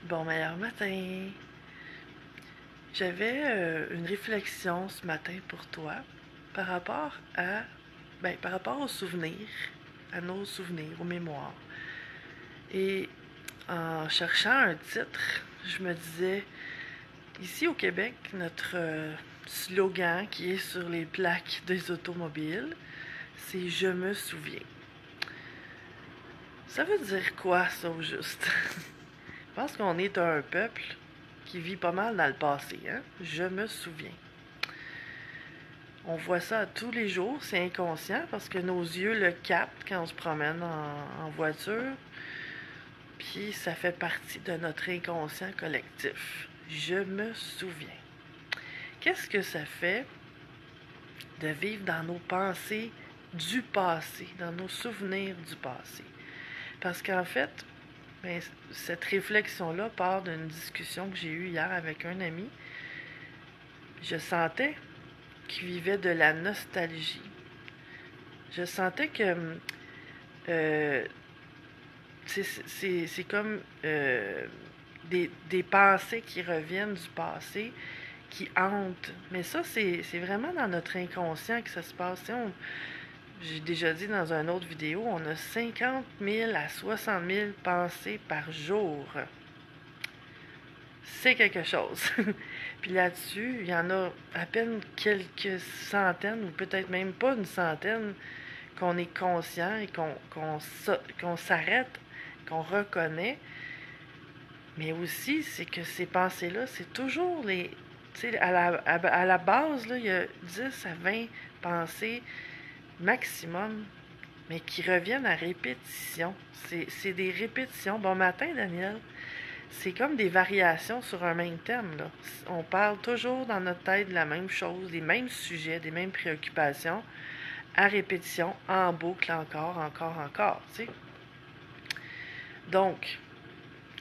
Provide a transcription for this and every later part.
Bon meilleur matin. J'avais une réflexion ce matin pour toi par rapport à par rapport aux souvenirs, à nos souvenirs, aux mémoires. Et en cherchant un titre, je me disais, ici au Québec, notre slogan qui est sur les plaques des automobiles, c'est Je me souviens. Ça veut dire quoi ça au juste? Je pense qu'on est un peuple qui vit pas mal dans le passé, hein? Je me souviens. On voit ça tous les jours, c'est inconscient parce que nos yeux le captent quand on se promène en voiture, puis ça fait partie de notre inconscient collectif. Je me souviens. Qu'est-ce que ça fait de vivre dans nos pensées du passé, dans nos souvenirs du passé? Parce qu'en fait, cette réflexion-là part d'une discussion que j'ai eue hier avec un ami. Je sentais qu'il vivait de la nostalgie. Je sentais que euh, c'est comme des pensées qui reviennent du passé, qui hantent. Mais ça, c'est vraiment dans notre inconscient que ça se passe. J'ai déjà dit dans une autre vidéo, on a 50 000 à 60 000 pensées par jour. C'est quelque chose. Puis là-dessus, il y en a à peine quelques centaines, ou peut-être même pas une centaine, qu'on est conscient et qu'on s'arrête, qu'on reconnaît. Mais aussi, c'est que ces pensées-là, c'est toujours les... Tu sais, à la base, là, il y a 10 à 20 pensées maximum, mais qui reviennent à répétition. C'est des répétitions. Bon matin, Daniel. C'est comme des variations sur un même thème, là. On parle toujours dans notre tête de la même chose, des mêmes sujets, des mêmes préoccupations, à répétition, en boucle, encore, tu sais. Donc,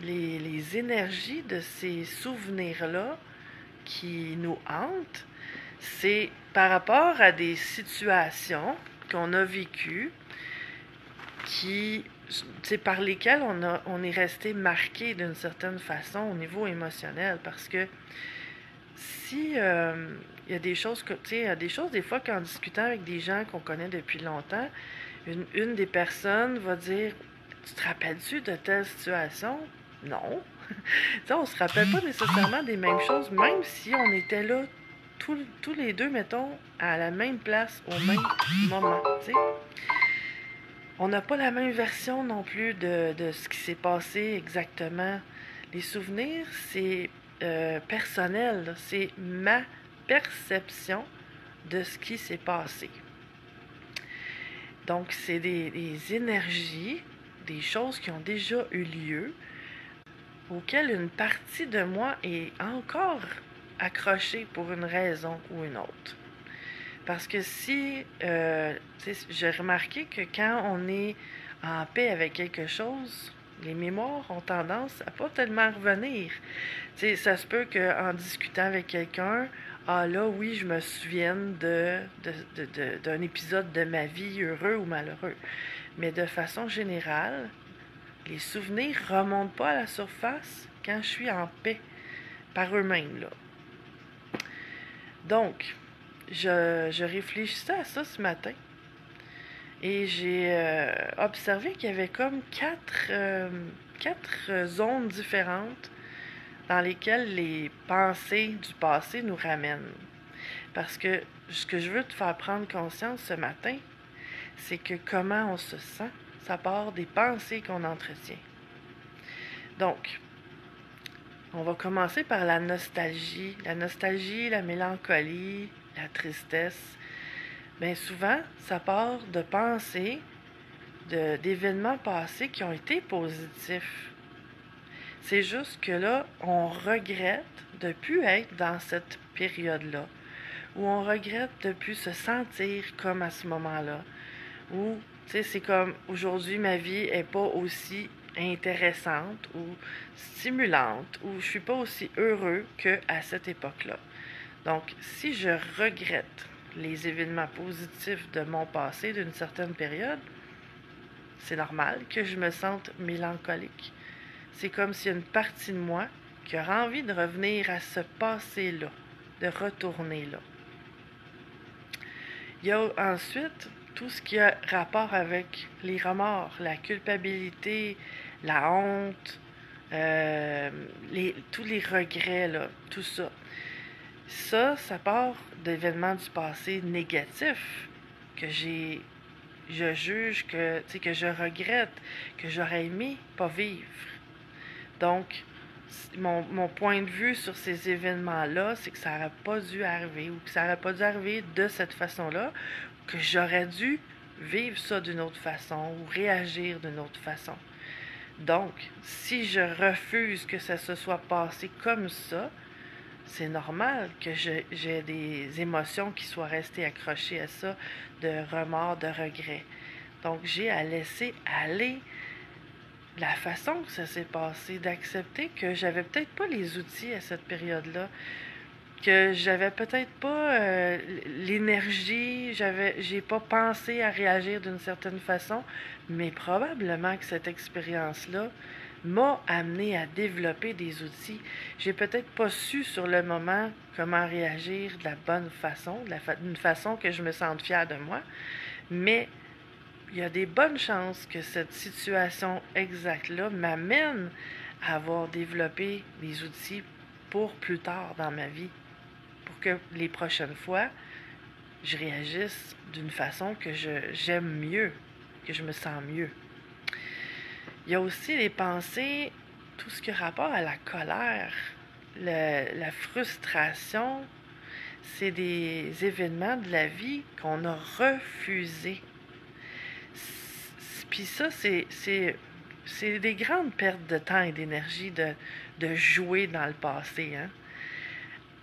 les énergies de ces souvenirs-là qui nous hantent, c'est par rapport à des situations qu'on a vécues, par lesquelles on est resté marqué d'une certaine façon au niveau émotionnel. Parce que si il y a des choses que, tu sais, il y a des choses des fois qu'en discutant avec des gens qu'on connaît depuis longtemps, une des personnes va dire, tu te rappelles-tu de telle situation? Non. Tu on se rappelle pas nécessairement des mêmes choses, même si on était là tous les deux, mettons, à la même place, au même moment, tu sais. On n'a pas la même version non plus de ce qui s'est passé exactement. Les souvenirs, c'est personnel, c'est ma perception de ce qui s'est passé. Donc, c'est des énergies, des choses qui ont déjà eu lieu, auxquelles une partie de moi est encore accrochée pour une raison ou une autre. Parce que si, j'ai remarqué que quand on est en paix avec quelque chose, les mémoires ont tendance à pas tellement revenir. Tu sais, ça se peut qu'en discutant avec quelqu'un, ah là, oui, je me souvienne d'un épisode de ma vie heureux ou malheureux. Mais de façon générale, les souvenirs remontent pas à la surface quand je suis en paix par eux-mêmes, là. Donc, je réfléchissais à ça ce matin et j'ai observé qu'il y avait comme quatre zones différentes dans lesquelles les pensées du passé nous ramènent. Parce que ce que je veux te faire prendre conscience ce matin, c'est que comment on se sent, ça part des pensées qu'on entretient. Donc, on va commencer par la nostalgie. La nostalgie, la mélancolie, la tristesse. Bien souvent, ça part de pensées, d'événements passés qui ont été positifs. C'est juste que là, on regrette de ne plus être dans cette période-là, ou on regrette de ne plus se sentir comme à ce moment-là, ou, tu sais, c'est comme aujourd'hui, ma vie n'est pas aussi intéressante ou stimulante, ou je suis pas aussi heureux qu'à cette époque-là. Donc, si je regrette les événements positifs de mon passé d'une certaine période, c'est normal que je me sente mélancolique. c'est comme s'il y a une partie de moi qui aura envie de revenir à ce passé-là, de retourner là. Il y a ensuite tout ce qui a rapport avec les remords, la culpabilité, la honte, tous les regrets, là, tout ça. Ça part d'événements du passé négatifs que je juge que je regrette, que j'aurais aimé pas vivre. Donc, mon point de vue sur ces événements-là, c'est que ça n'aurait pas dû arriver, ou que ça n'aurait pas dû arriver de cette façon-là, que j'aurais dû vivre ça d'une autre façon, ou réagir d'une autre façon. Donc, si je refuse que ça se soit passé comme ça, c'est normal que j'ai des émotions qui soient restées accrochées à ça, de remords, de regrets. Donc, j'ai à laisser aller la façon que ça s'est passé, d'accepter que j'avais peut-être pas les outils à cette période-là, que j'avais peut-être pas l'énergie, j'ai pas pensé à réagir d'une certaine façon, mais probablement que cette expérience-là m'a amené à développer des outils. J'ai peut-être pas su sur le moment comment réagir de la bonne façon, d'une façon que je me sente fière de moi, mais il y a des bonnes chances que cette situation exacte-là m'amène à avoir développé des outils pour plus tard dans ma vie, pour que les prochaines fois, je réagisse d'une façon que j'aime mieux, que je me sens mieux. Il y a aussi les pensées, tout ce qui a rapport à la colère, la frustration, c'est des événements de la vie qu'on a refusés. Puis ça, c'est des grandes pertes de temps et d'énergie de jouer dans le passé, hein.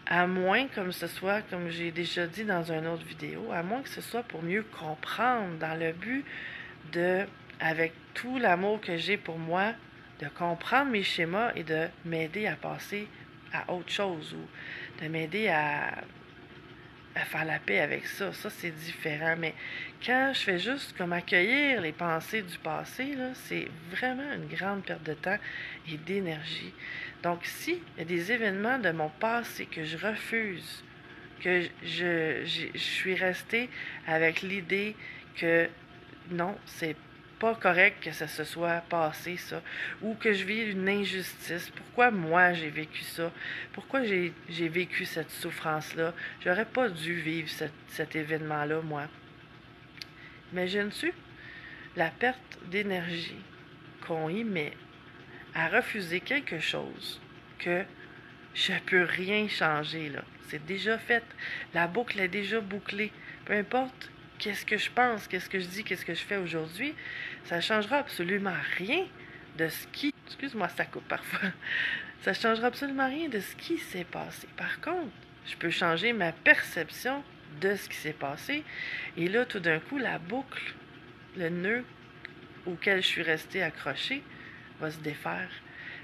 À moins, comme ce soit, comme j'ai déjà dit dans une autre vidéo, à moins que ce soit pour mieux comprendre, dans le but de, avec tout l'amour que j'ai pour moi, de comprendre mes schémas et de m'aider à passer à autre chose, ou de m'aider à faire la paix avec ça. Ça, c'est différent. Mais quand je fais juste comme accueillir les pensées du passé, là, c'est vraiment une grande perte de temps et d'énergie. Donc, si il y a des événements de mon passé que je refuse, que je suis restée avec l'idée que non, c'est pas correct que ça se soit passé, ça, ou que je vis une injustice. Pourquoi moi j'ai vécu ça? Pourquoi j'ai vécu cette souffrance-là? J'aurais pas dû vivre cet événement-là, moi. Imagines-tu la perte d'énergie qu'on y met à refuser quelque chose que je peux rien changer, là. C'est déjà fait. La boucle est déjà bouclée. Peu importe qu'est-ce que je pense, qu'est-ce que je dis, qu'est-ce que je fais aujourd'hui, ça changera absolument rien de ce qui... Excuse-moi, ça coupe parfois. Ça changera absolument rien de ce qui s'est passé. Par contre, je peux changer ma perception de ce qui s'est passé. Et là, tout d'un coup, la boucle, le nœud auquel je suis restée accrochée, va se défaire.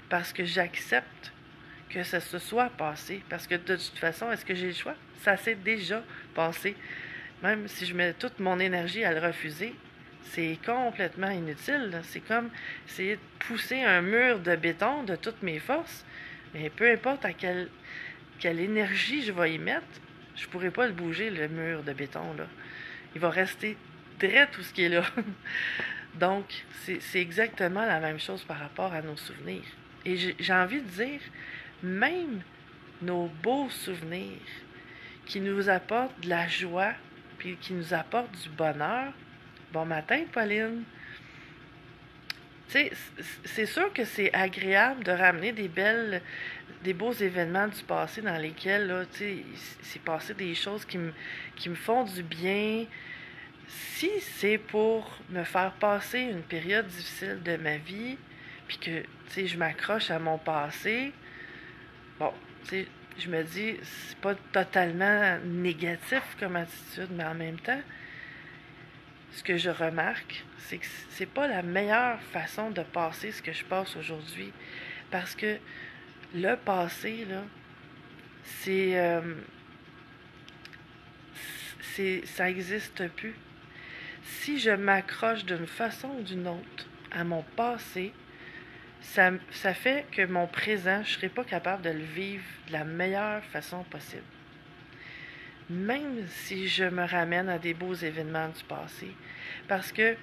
Parce que j'accepte que ça se soit passé. Parce que de toute façon, est-ce que j'ai le choix? Ça s'est déjà passé. Même si je mets toute mon énergie à le refuser, c'est complètement inutile. C'est comme essayer de pousser un mur de béton de toutes mes forces. Mais peu importe à quelle énergie je vais y mettre, je pourrai pas le bouger, le mur de béton, là. Il va rester direct tout ce qui est là. Donc, c'est exactement la même chose par rapport à nos souvenirs. Et j'ai envie de dire, même nos beaux souvenirs qui nous apportent de la joie, puis qui nous apportent du bonheur. Bon matin, Pauline. Tu sais, c'est sûr que c'est agréable de ramener des beaux événements du passé dans lesquels, là, tu sais, c'est passé des choses qui me font du bien. Si c'est pour me faire passer une période difficile de ma vie, puis que, tu sais, je m'accroche à mon passé, bon, tu sais, je me dis, c'est pas totalement négatif comme attitude, mais en même temps, ce que je remarque, c'est que c'est pas la meilleure façon de passer ce que je passe aujourd'hui. Parce que le passé, là, ça n'existe plus. Si je m'accroche d'une façon ou d'une autre à mon passé, ça fait que mon présent, je ne serai pas capable de le vivre de la meilleure façon possible. Même si je me ramène à des beaux événements du passé. Parce que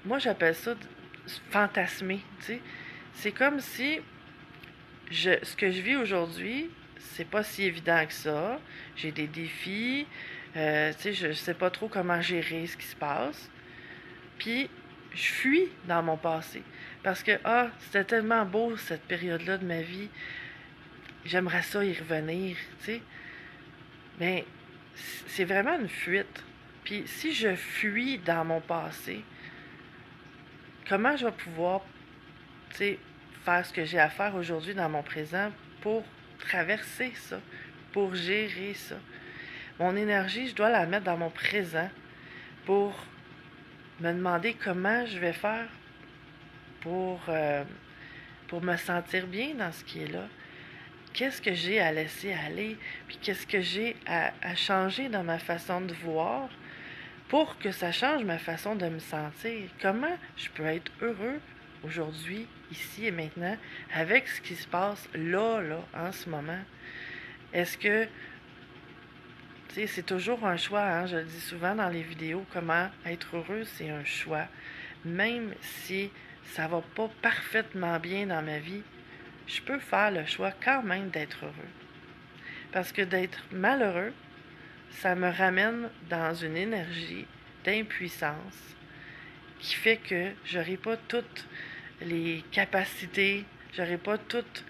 moi, j'appelle ça fantasmer, tu sais. C'est comme si ce que je vis aujourd'hui, c'est pas si évident que ça. J'ai des défis, tu sais, je sais pas trop comment gérer ce qui se passe. Puis, je fuis dans mon passé. Parce que, c'était tellement beau cette période-là de ma vie. J'aimerais ça y revenir, tu sais. Mais c'est vraiment une fuite. Puis, si je fuis dans mon passé, comment je vais pouvoir, tu sais, faire ce que j'ai à faire aujourd'hui dans mon présent pour traverser ça, pour gérer ça? Mon énergie, je dois la mettre dans mon présent pour me demander comment je vais faire pour me sentir bien dans ce qui est là. Qu'est-ce que j'ai à laisser aller, puis qu'est-ce que j'ai à changer dans ma façon de voir pour que ça change ma façon de me sentir. Comment je peux être heureux aujourd'hui, ici et maintenant, avec ce qui se passe là, en ce moment? Est-ce que, tu sais, c'est toujours un choix, hein? Je le dis souvent dans les vidéos, comment être heureux, c'est un choix. Même si ça va pas parfaitement bien dans ma vie, je peux faire le choix quand même d'être heureux. Parce que d'être malheureux, ça me ramène dans une énergie d'impuissance qui fait que j'aurai pas toutes les capacités, j'aurai pas toutes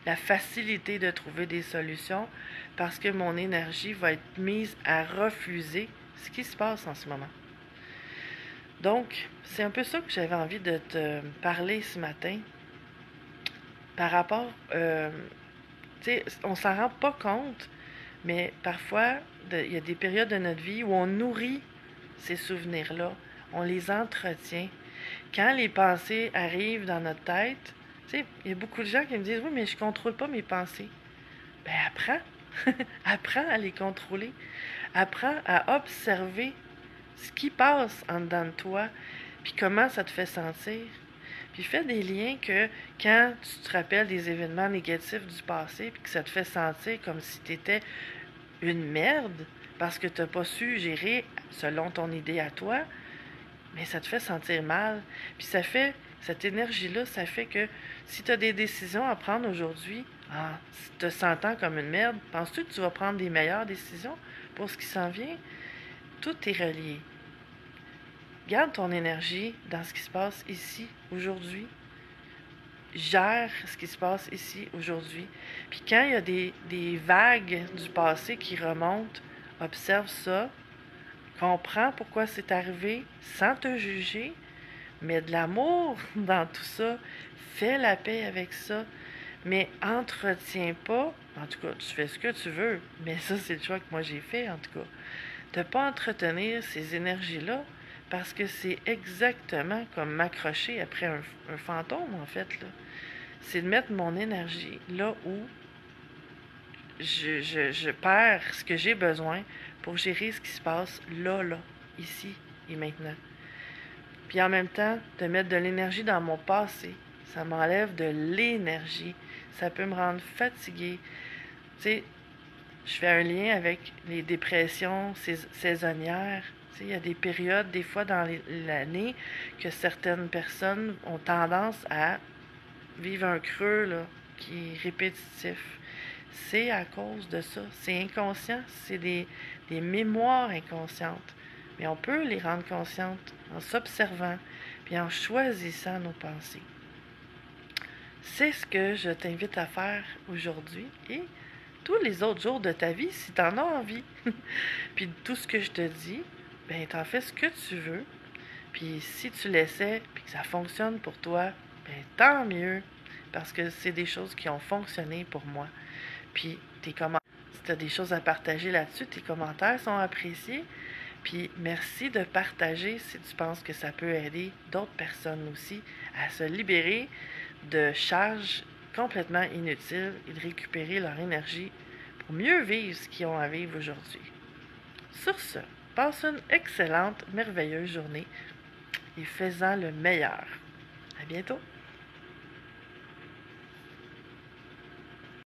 la facilité de trouver des solutions parce que mon énergie va être mise à refuser ce qui se passe en ce moment. Donc, c'est un peu ça que j'avais envie de te parler ce matin par rapport, tu sais, on s'en rend pas compte, mais parfois, il y a des périodes de notre vie où on nourrit ces souvenirs-là, on les entretient. Quand les pensées arrivent dans notre tête, tu sais, il y a beaucoup de gens qui me disent « Oui, mais je contrôle pas mes pensées. » Ben, apprends. Apprends à les contrôler. Apprends à observer ce qui passe en dedans de toi, puis comment ça te fait sentir. Puis fais des liens que quand tu te rappelles des événements négatifs du passé, puis que ça te fait sentir comme si tu étais une merde parce que tu n'as pas su gérer selon ton idée à toi, mais ça te fait sentir mal. Puis ça fait, cette énergie-là, ça fait que si tu as des décisions à prendre aujourd'hui, te sentant comme une merde, penses-tu que tu vas prendre des meilleures décisions pour ce qui s'en vient? Tout est relié. Garde ton énergie dans ce qui se passe ici, aujourd'hui. Gère ce qui se passe ici, aujourd'hui. Puis quand il y a des vagues du passé qui remontent, observe ça, comprends pourquoi c'est arrivé sans te juger, mets de l'amour dans tout ça, fais la paix avec ça, mais entretiens pas, en tout cas, tu fais ce que tu veux, mais ça, c'est le choix que moi j'ai fait, en tout cas, de ne pas entretenir ces énergies-là, parce que c'est exactement comme m'accrocher après un fantôme, en fait, là. C'est de mettre mon énergie là où je perds ce que j'ai besoin pour gérer ce qui se passe là, ici et maintenant. Puis en même temps, de mettre de l'énergie dans mon passé, ça m'enlève de l'énergie. Ça peut me rendre fatiguée. Tu sais, je fais un lien avec les dépressions saisonnières. Tu sais, il y a des périodes, des fois dans l'année, que certaines personnes ont tendance à vivre un creux là, qui est répétitif. C'est à cause de ça. C'est inconscient. C'est des mémoires inconscientes. Mais on peut les rendre conscientes en s'observant puis en choisissant nos pensées. C'est ce que je t'invite à faire aujourd'hui et tous les autres jours de ta vie si tu en as envie. Puis tout ce que je te dis, ben t'en fais ce que tu veux. Puis si tu l'essaies puis que ça fonctionne pour toi, ben tant mieux. Parce que c'est des choses qui ont fonctionné pour moi. Puis tes commentaires, si tu as des choses à partager là-dessus, tes commentaires sont appréciés. Puis merci de partager si tu penses que ça peut aider d'autres personnes aussi à se libérer de charges complètement inutiles et de récupérer leur énergie pour mieux vivre ce qu'ils ont à vivre aujourd'hui. Sur ce, passe une excellente, merveilleuse journée et fais-en le meilleur. À bientôt!